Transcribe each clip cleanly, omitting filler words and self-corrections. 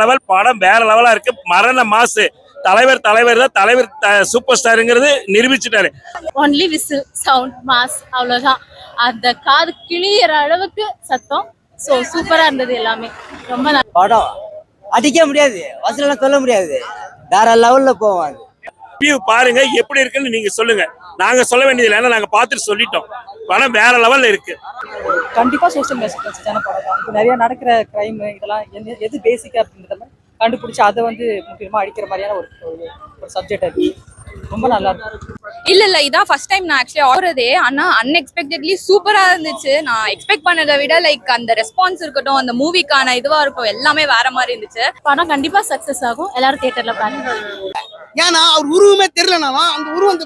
Level படம் வேற லெவலா இருக்கு. மரண மாசு. தலைவர் தான் தலைவர் சூப்பர் ஸ்டாருங்கிறது நிரூபிச்சுட்டாரு. ஒன்லி விசில் சவுண்ட் மாஸ் அவ்வளவுதான். அந்த காது கிளியற அளவுக்கு சத்தம். சோ சூப்பரா இருந்தது எல்லாமே. ரொம்ப படம் அடிக்க முடியாது, வசனம் சொல்ல முடியாது, வேற லெவல்ல போவாங்க. ரிவ்யூ பாருங்க எப்படி இருக்குன்னு நீங்க சொல்லுங்க. நாங்க சொல்ல வேண்டியது இல்லை, நாங்க பார்த்துட்டு சொல்லிட்டோம். படம் வேற லெவல்ல இருக்கு. கண்டிப்பா சோசியல் மெசேஜான படம் தான். இப்போ நிறைய நடக்கிற கிரைம் இதெல்லாம் எது பேசிக்கா அப்படின்றத கண்டுபிடிச்சு அதை வந்து முக்கியமா அடிக்கிற மாதிரியான ஒரு சப்ஜெக்ட் அது. ரொம்ப நல்லா இருக்கும். இல்ல இதான் ஃபர்ஸ்ட் டைம் நான் ஆக்சுவலி ஆடுறதே. ஆனா அன்எக்ஸ்பெக்டட்லி சூப்பரா இருந்துச்சு. நான் எக்ஸ்பெக்ட் பண்ணதை விட அந்த ரெஸ்பான்ஸ் இருக்கட்டும், அந்த மூவிக்கான இதுவா இருக்கும், எல்லாமே வேற மாதிரி இருந்துச்சு. படம் கண்டிப்பா சக்சஸ் ஆகும். எல்லாரும் தியேட்டர்ல பாருங்க. ஏன்னா அவர் உருவமே தெரியலனாலும் அந்த உருவம்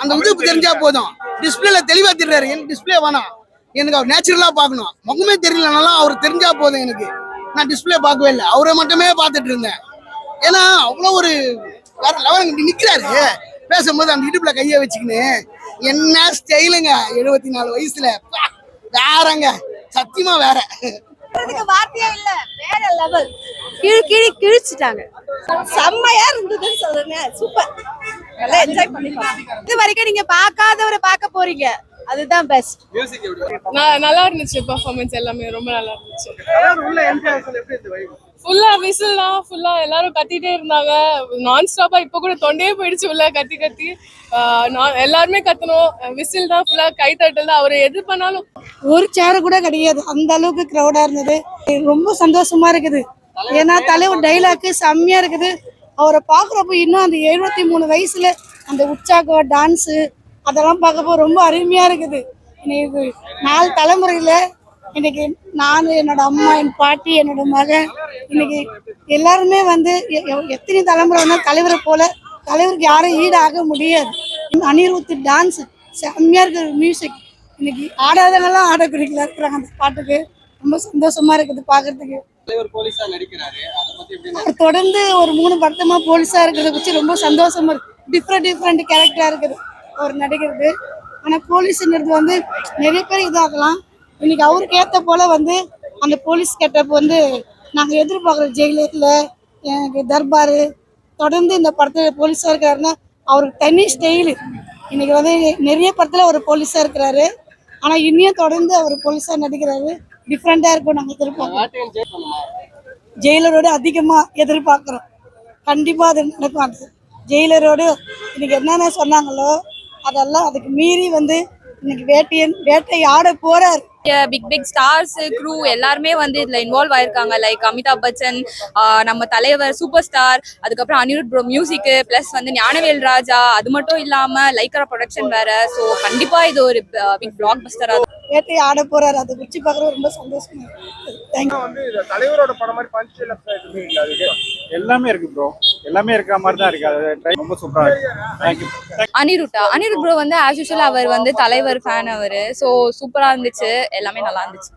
அந்த உருவம் தெரிஞ்சா போதும். டிஸ்பிளேல தெளிவா தெரியாரு. எனக்கு டிஸ்பிளே வேணாம், எனக்கு அவர் நேச்சுரலா பார்க்கணும். முகமே தெரியலனாலும் அவர் தெரிஞ்சா போதும். எனக்கு நான் டிஸ்பிளே பார்க்கவே இல்லை, அவரை மட்டுமே பார்த்துட்டு இருந்தேன். ஏன்னா அவ்வளோ ஒரு வேற லெவல் நிக்கிறாரு. பேசும்போது அந்த இடுப்புல கையை வச்சுக்கின்னு என்ன ஸ்டைலுங்க. 74 வயசுல வேறங்க, சத்தியமா வேற. வார்த்தையே இல்ல, வேற லெவல். கிழிச்சிட்டாங்க. செம்மையா இருந்ததுன்னு சொல்லுங்க. சூப்பர், நல்லா என்ஜாய் பண்ணிக்கலாம். இது வரைக்கும் நீங்க பார்க்காதவரை பார்க்க போறீங்க, அதுதான் பெஸ்ட். நல்லா இருந்துச்சு. பெர்ஃபார்மன்ஸ் எல்லாமே ரொம்ப நல்லா இருந்துச்சு. ஃபுல்லா விசில் தான், ஃபுல்லா எல்லாரும் கத்திட்டே இருந்தாங்க நான் ஸ்டாப்பா. இப்ப கூட தொண்டையே போயிடுச்சு உள்ள கத்தி. எல்லாருமே கத்தணும். விசில் தான், ஃபுல்லா கை தட்டல் தான். அவரு எது பண்ணாலும் ஒரு சேர் கூட கிடையாது, அந்த அளவுக்கு கிரௌடா இருந்தது. ரொம்ப சந்தோஷமா இருக்குது. ஏன்னா தலைவர் டைலாக்கு செம்மையா இருக்குது. அவரை பாக்குறப்ப இன்னும் அந்த 73 வயசுல அந்த உற்சாகம் டான்ஸு அதெல்லாம் பார்க்கப்போ ரொம்ப அருமையா இருக்குது. இன்னைக்கு 4 தலைமுறையில இன்னைக்கு நான், என்னோட அம்மா, என் பாட்டி, என்னோட மகன், இன்னைக்கு எல்லாருமே வந்து எத்தனை தலைமுறை வந்தா தலைவரை போல தலைவருக்கு யாரும் ஈடாக முடியாது. அனிருத் டான்ஸ் செம்மையா இருக்கு. மியூசிக் இன்னைக்கு ஆடாதவங்கெல்லாம் ஆடக்கூடியல இருக்கிறாங்க. அந்த பாட்டுக்கு ரொம்ப சந்தோஷமா இருக்குது பாக்குறதுக்கு. தொடர்ந்து ஒரு 3 படத்தமா போலீஸா இருக்கிறத வச்சு ரொம்ப சந்தோஷமா இருக்கு. டிஃப்ரெண்ட் கேரக்டரா இருக்குது அவர் நடிக்கிறது. ஆனா போலீஸ்ங்கிறது வந்து நிறைய பேர் இதாகலாம். இன்னைக்கு அவருக்கு ஏற்ற போல வந்து அந்த போலீஸ் கெட்டப் வந்து நாங்க எதிர்பார்க்குறோம். ஜெயிலர்ல எனக்கு தர்பாரு தொடர்ந்து இந்த படத்துல போலீஸா இருக்கிறாருன்னா அவருக்கு தனி ஸ்டைலு. இன்னைக்கு வந்து நிறைய படத்துல ஒரு போலீஸா இருக்கிறாரு. ஆனா இன்னும் தொடர்ந்து அவர் போலீஸா நடிக்கிறாரு. டிஃப்ரெண்டா இருக்கும். நாங்க எதிர்பார்க்கிறோம். ஜெயிலரோடு அதிகமா எதிர்பார்க்கிறோம். கண்டிப்பா அது நடக்கும். அது ஜெயிலரோடு இன்னைக்கு என்னென்ன சொன்னாங்களோ அதெல்லாம் அதுக்கு மீறி வந்து இன்னைக்கு வேட்டை ஆட போறாரு. பிக் ஸ்டார்ஸ் க்ரூ எல்லாருமே வந்து இதுல இன்வால்வ் ஆயிருக்காங்க. லைக் அமிதாப் பச்சன், நம்ம தலைவர் சூப்பர் ஸ்டார், அதுக்கப்புறம் அனிருத் ப்ரோ மியூசிக், பிளஸ் வந்து ஞானவேல் ராஜா. அது மட்டும் இல்லாம லைக்கரா ப்ரொடக்ஷன் வேற. ஸோ கண்டிப்பா இது ஒரு பிக் பிளாக் பஸ்டரா வேட்டை ஆட போறாரு. அதை வச்சு பார்க்கறது ரொம்ப சந்தோஷமா இருக்கு. தலைவரோட படம் மாதிரி பஞ்ச் எல்லாமே இருக்கு ப்ரோ, எல்லாமே இருக்கிற மாதிரி தான் இருக்கு. அது ரொம்ப சூப்பரா இருக்கு. அனிருத் ப்ரோ வந்து ஆஸ் யூஷுவல் அவர் வந்து தலைவர் ஃபேன் அவரு. ஸோ சூப்பரா இருந்துச்சு, எல்லாமே நல்லா இருந்துச்சு.